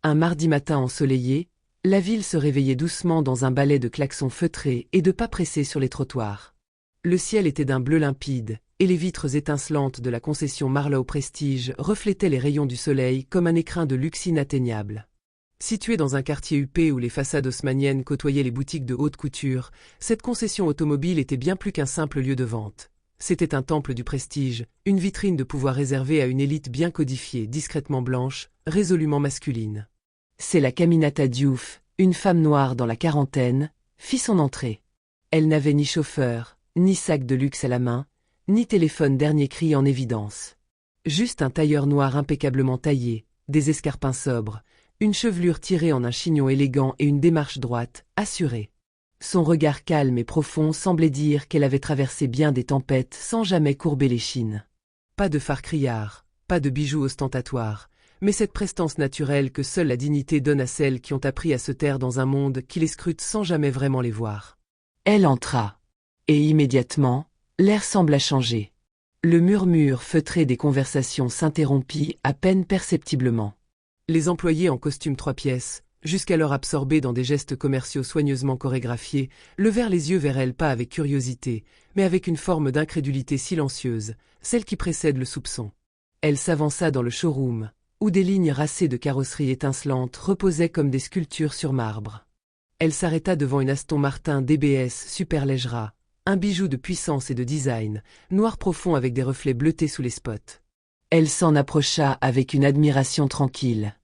Un mardi matin ensoleillé, la ville se réveillait doucement dans un balai de klaxons feutrés et de pas pressés sur les trottoirs. Le ciel était d'un bleu limpide, et les vitres étincelantes de la concession Marlowe Prestige reflétaient les rayons du soleil comme un écrin de luxe inatteignable. Située dans un quartier huppé où les façades haussmanniennes côtoyaient les boutiques de haute couture, cette concession automobile était bien plus qu'un simple lieu de vente. C'était un temple du prestige, une vitrine de pouvoir réservée à une élite bien codifiée, discrètement blanche, résolument masculine. C'est la Aminata Diouf, une femme noire dans la quarantaine, fit son entrée. Elle n'avait ni chauffeur, ni sac de luxe à la main, ni téléphone dernier cri en évidence. Juste un tailleur noir impeccablement taillé, des escarpins sobres, une chevelure tirée en un chignon élégant et une démarche droite, assurée. Son regard calme et profond semblait dire qu'elle avait traversé bien des tempêtes sans jamais courber l'échine. Pas de phare criard, pas de bijoux ostentatoires, mais cette prestance naturelle que seule la dignité donne à celles qui ont appris à se taire dans un monde qui les scrute sans jamais vraiment les voir. Elle entra. Et immédiatement, l'air sembla changer. Le murmure feutré des conversations s'interrompit à peine perceptiblement. Les employés en costume 3 pièces, jusqu'alors absorbés dans des gestes commerciaux soigneusement chorégraphiés, levèrent les yeux vers elle pas avec curiosité, mais avec une forme d'incrédulité silencieuse, celle qui précède le soupçon. Elle s'avança dans le showroom, où des lignes racées de carrosserie étincelantes reposaient comme des sculptures sur marbre. Elle s'arrêta devant une Aston Martin DBS Superleggera, un bijou de puissance et de design, noir profond avec des reflets bleutés sous les spots. Elle s'en approcha avec une admiration tranquille.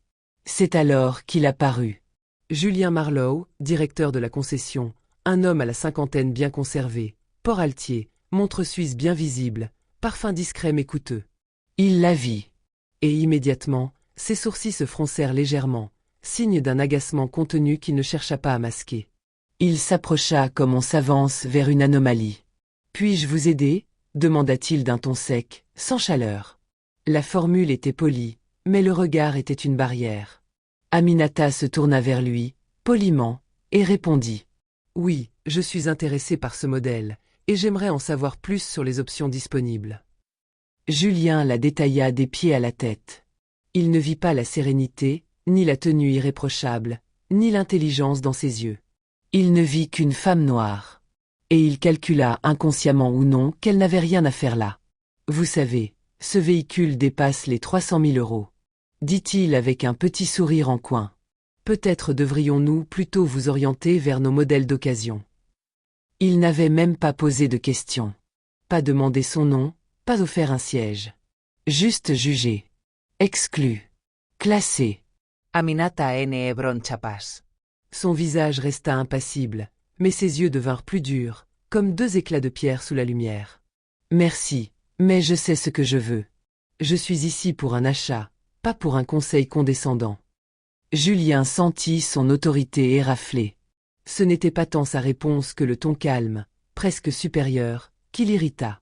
C'est alors qu'il apparut. Julien Marlowe, directeur de la concession, un homme à la cinquantaine bien conservé, port altier, montre suisse bien visible, parfum discret mais coûteux. Il la vit. Et immédiatement, ses sourcils se froncèrent légèrement, signe d'un agacement contenu qu'il ne chercha pas à masquer. Il s'approcha comme on s'avance vers une anomalie. « Puis-je vous aider ?» demanda-t-il d'un ton sec, sans chaleur. La formule était polie, mais le regard était une barrière. Aminata se tourna vers lui, poliment, et répondit. « Oui, je suis intéressée par ce modèle, et j'aimerais en savoir plus sur les options disponibles. » Julien la détailla des pieds à la tête. Il ne vit pas la sérénité, ni la tenue irréprochable, ni l'intelligence dans ses yeux. Il ne vit qu'une femme noire. Et il calcula inconsciemment ou non qu'elle n'avait rien à faire là. « Vous savez, ce véhicule dépasse les 300 000 €, dit-il avec un petit sourire en coin. Peut-être devrions-nous plutôt vous orienter vers nos modèles d'occasion. » Il n'avait même pas posé de questions. Pas demandé son nom, pas offert un siège. Juste jugé. Exclu. Classé. Aminata N. Hebron Chapas. Son visage resta impassible, mais ses yeux devinrent plus durs, comme 2 éclats de pierre sous la lumière. « Merci, mais je sais ce que je veux. Je suis ici pour un achat, pas pour un conseil condescendant. » Julien sentit son autorité éraflée. Ce n'était pas tant sa réponse que le ton calme, presque supérieur, qui l'irrita.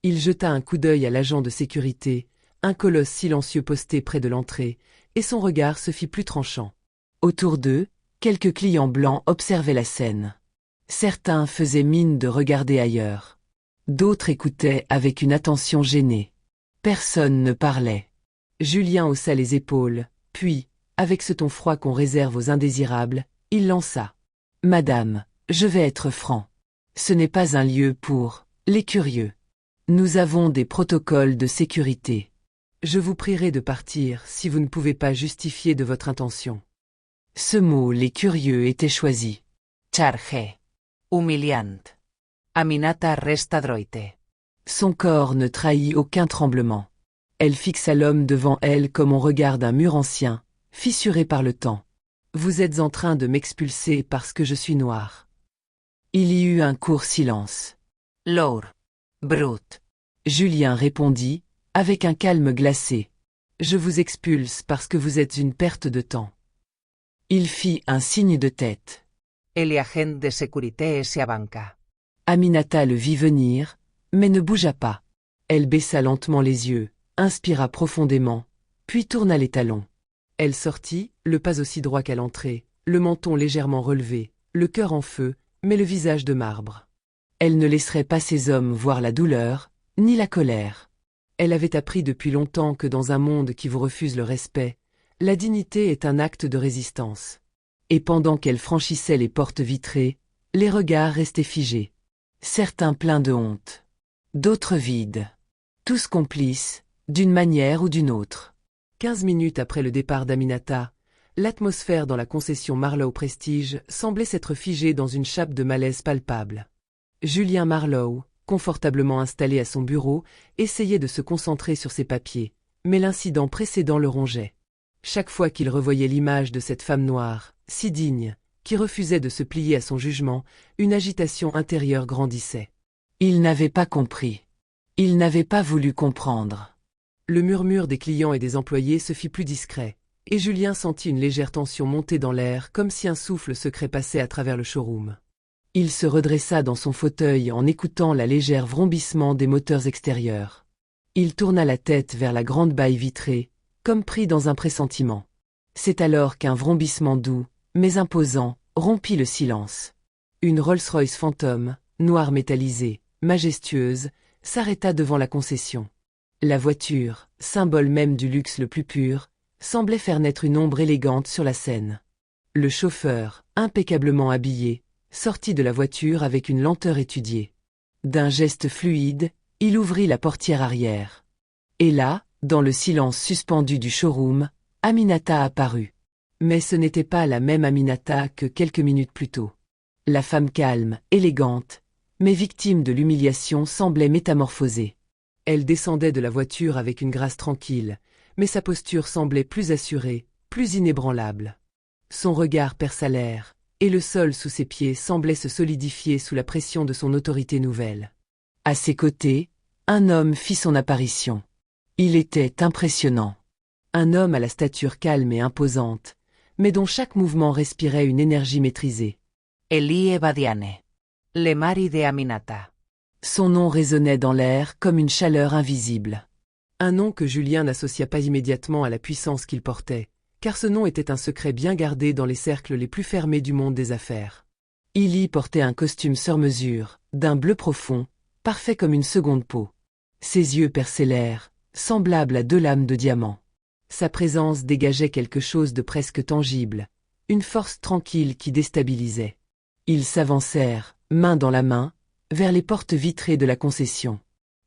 Il jeta un coup d'œil à l'agent de sécurité, un colosse silencieux posté près de l'entrée, et son regard se fit plus tranchant. Autour d'eux, quelques clients blancs observaient la scène. Certains faisaient mine de regarder ailleurs. D'autres écoutaient avec une attention gênée. Personne ne parlait. Julien haussa les épaules, puis, avec ce ton froid qu'on réserve aux indésirables, il lança. « Madame, je vais être franc. Ce n'est pas un lieu pour les curieux. Nous avons des protocoles de sécurité. Je vous prierai de partir si vous ne pouvez pas justifier de votre intention. » Ce mot, les curieux, était choisi. Charge. Humiliant. Aminata resta droite. Son corps ne trahit aucun tremblement. Elle fixa l'homme devant elle comme on regarde un mur ancien, fissuré par le temps. « Vous êtes en train de m'expulser parce que je suis noire. » Il y eut un court silence. « Lour. Brute. » Julien répondit, avec un calme glacé. « Je vous expulse parce que vous êtes une perte de temps. » Il fit un signe de tête. El agent de sécurité se abanca. Aminata le vit venir, mais ne bougea pas. Elle baissa lentement les yeux, inspira profondément, puis tourna les talons. Elle sortit, le pas aussi droit qu'à l'entrée, le menton légèrement relevé, le cœur en feu, mais le visage de marbre. Elle ne laisserait pas ces hommes voir la douleur, ni la colère. Elle avait appris depuis longtemps que dans un monde qui vous refuse le respect, La dignité est un acte de résistance. Et pendant qu'elle franchissait les portes vitrées, les regards restaient figés. Certains pleins de honte. D'autres vides. Tous complices, d'une manière ou d'une autre. 15 minutes après le départ d'Aminata, l'atmosphère dans la concession Marlowe Prestige semblait s'être figée dans une chape de malaise palpable. Julien Marlowe, confortablement installé à son bureau, essayait de se concentrer sur ses papiers, mais l'incident précédent le rongeait. Chaque fois qu'il revoyait l'image de cette femme noire, si digne, qui refusait de se plier à son jugement, une agitation intérieure grandissait. Il n'avait pas compris. Il n'avait pas voulu comprendre. Le murmure des clients et des employés se fit plus discret, et Julien sentit une légère tension monter dans l'air comme si un souffle secret passait à travers le showroom. Il se redressa dans son fauteuil en écoutant la légère vrombissement des moteurs extérieurs. Il tourna la tête vers la grande baille vitrée, comme pris dans un pressentiment. C'est alors qu'un vrombissement doux, mais imposant, rompit le silence. Une Rolls-Royce fantôme, noire métallisée, majestueuse, s'arrêta devant la concession. La voiture, symbole même du luxe le plus pur, semblait faire naître une ombre élégante sur la scène. Le chauffeur, impeccablement habillé, sortit de la voiture avec une lenteur étudiée. D'un geste fluide, il ouvrit la portière arrière. Et là, dans le silence suspendu du showroom, Aminata apparut. Mais ce n'était pas la même Aminata que quelques minutes plus tôt. La femme calme, élégante, mais victime de l'humiliation semblait métamorphosée. Elle descendait de la voiture avec une grâce tranquille, mais sa posture semblait plus assurée, plus inébranlable. Son regard perça l'air, et le sol sous ses pieds semblait se solidifier sous la pression de son autorité nouvelle. À ses côtés, un homme fit son apparition. Il était impressionnant. Un homme à la stature calme et imposante, mais dont chaque mouvement respirait une énergie maîtrisée. Elie Ebadiane. Le mari de Aminata. Son nom résonnait dans l'air comme une chaleur invisible. Un nom que Julien n'associa pas immédiatement à la puissance qu'il portait, car ce nom était un secret bien gardé dans les cercles les plus fermés du monde des affaires. Elie portait un costume sur mesure, d'un bleu profond, parfait comme une seconde peau. Ses yeux perçaient l'air, semblables à deux lames de diamant. Sa présence dégageait quelque chose de presque tangible, une force tranquille qui déstabilisait. Ils s'avancèrent, main dans la main, vers les portes vitrées de la concession.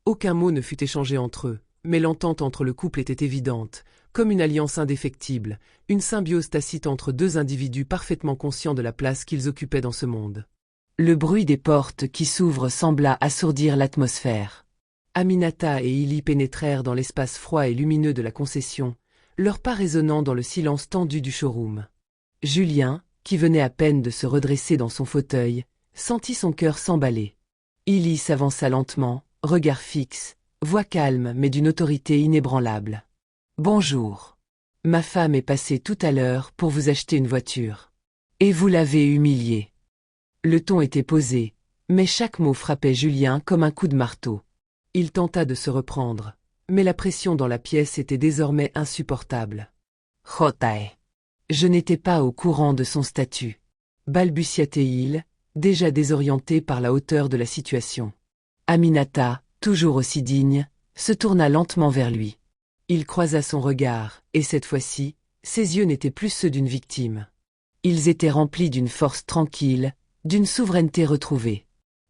Aucun mot ne fut échangé entre eux, mais l'entente entre le couple était évidente, comme une alliance indéfectible, une symbiose tacite entre deux individus parfaitement conscients de la place qu'ils occupaient dans ce monde. Le bruit des portes qui s'ouvrent sembla assourdir l'atmosphère. Aminata et Elie pénétrèrent dans l'espace froid et lumineux de la concession, leurs pas résonnant dans le silence tendu du showroom. Julien, qui venait à peine de se redresser dans son fauteuil, sentit son cœur s'emballer. Elie s'avança lentement, regard fixe, voix calme mais d'une autorité inébranlable. « Bonjour. Ma femme est passée tout à l'heure pour vous acheter une voiture. Et vous l'avez humiliée. » Le ton était posé, mais chaque mot frappait Julien comme un coup de marteau. Il tenta de se reprendre, mais la pression dans la pièce était désormais insupportable. « Jotae. Je n'étais pas au courant de son statut. » balbutia-t-il, déjà désorienté par la hauteur de la situation. Aminata, toujours aussi digne, se tourna lentement vers lui. Il croisa son regard, et cette fois-ci, ses yeux n'étaient plus ceux d'une victime. Ils étaient remplis d'une force tranquille, d'une souveraineté retrouvée.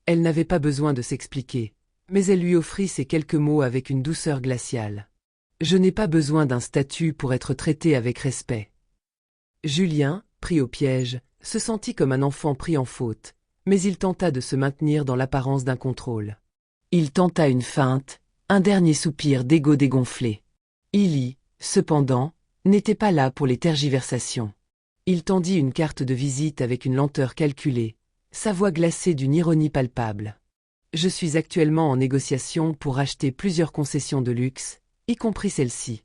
Elle n'avait pas besoin de s'expliquer, mais elle lui offrit ces quelques mots avec une douceur glaciale. « Je n'ai pas besoin d'un statut pour être traité avec respect. » Julien, pris au piège, se sentit comme un enfant pris en faute, mais il tenta de se maintenir dans l'apparence d'un contrôle. Il tenta une feinte, un dernier soupir d'ego dégonflé. Elie, cependant, n'était pas là pour les tergiversations. Il tendit une carte de visite avec une lenteur calculée, sa voix glacée d'une ironie palpable. « Je suis actuellement en négociation pour acheter plusieurs concessions de luxe, y compris celle-ci.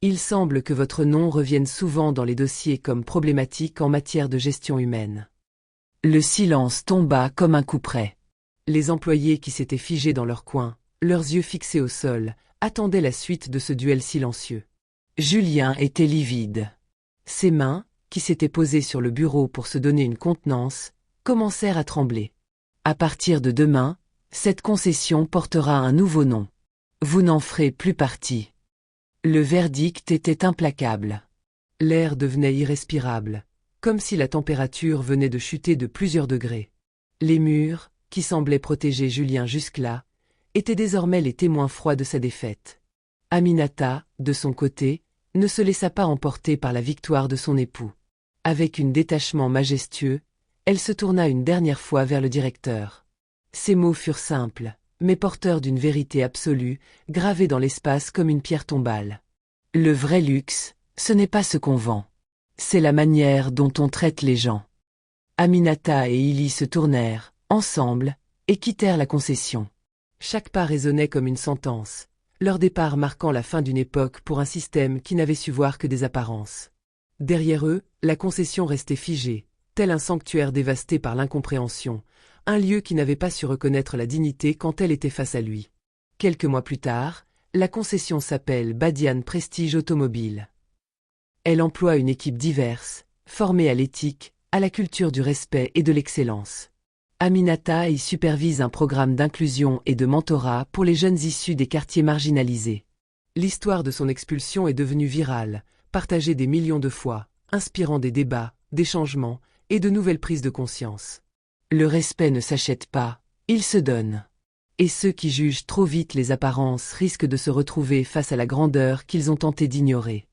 Il semble que votre nom revienne souvent dans les dossiers comme problématique en matière de gestion humaine. » Le silence tomba comme un couperet. Les employés qui s'étaient figés dans leur coin, leurs yeux fixés au sol, attendaient la suite de ce duel silencieux. Julien était livide. Ses mains, qui s'étaient posées sur le bureau pour se donner une contenance, commencèrent à trembler. À partir de demain, cette concession portera un nouveau nom. Vous n'en ferez plus partie. Le verdict était implacable. L'air devenait irrespirable, comme si la température venait de chuter de plusieurs degrés. Les murs, qui semblaient protéger Julien jusque-là, étaient désormais les témoins froids de sa défaite. Aminata, de son côté, ne se laissa pas emporter par la victoire de son époux. Avec un détachement majestueux, elle se tourna une dernière fois vers le directeur. Ses mots furent simples, mais porteurs d'une vérité absolue, gravée dans l'espace comme une pierre tombale. Le vrai luxe, ce n'est pas ce qu'on vend. C'est la manière dont on traite les gens. Aminata et Illy se tournèrent, ensemble, et quittèrent la concession. Chaque pas résonnait comme une sentence, leur départ marquant la fin d'une époque pour un système qui n'avait su voir que des apparences. Derrière eux, la concession restait figée, tel un sanctuaire dévasté par l'incompréhension, un lieu qui n'avait pas su reconnaître la dignité quand elle était face à lui. Quelques mois plus tard, la concession s'appelle Badiane Prestige Automobile. Elle emploie une équipe diverse, formée à l'éthique, à la culture du respect et de l'excellence. Aminata y supervise un programme d'inclusion et de mentorat pour les jeunes issus des quartiers marginalisés. L'histoire de son expulsion est devenue virale, partagée des millions de fois, inspirant des débats, des changements et de nouvelles prises de conscience. Le respect ne s'achète pas, il se donne. Et ceux qui jugent trop vite les apparences risquent de se retrouver face à la grandeur qu'ils ont tenté d'ignorer.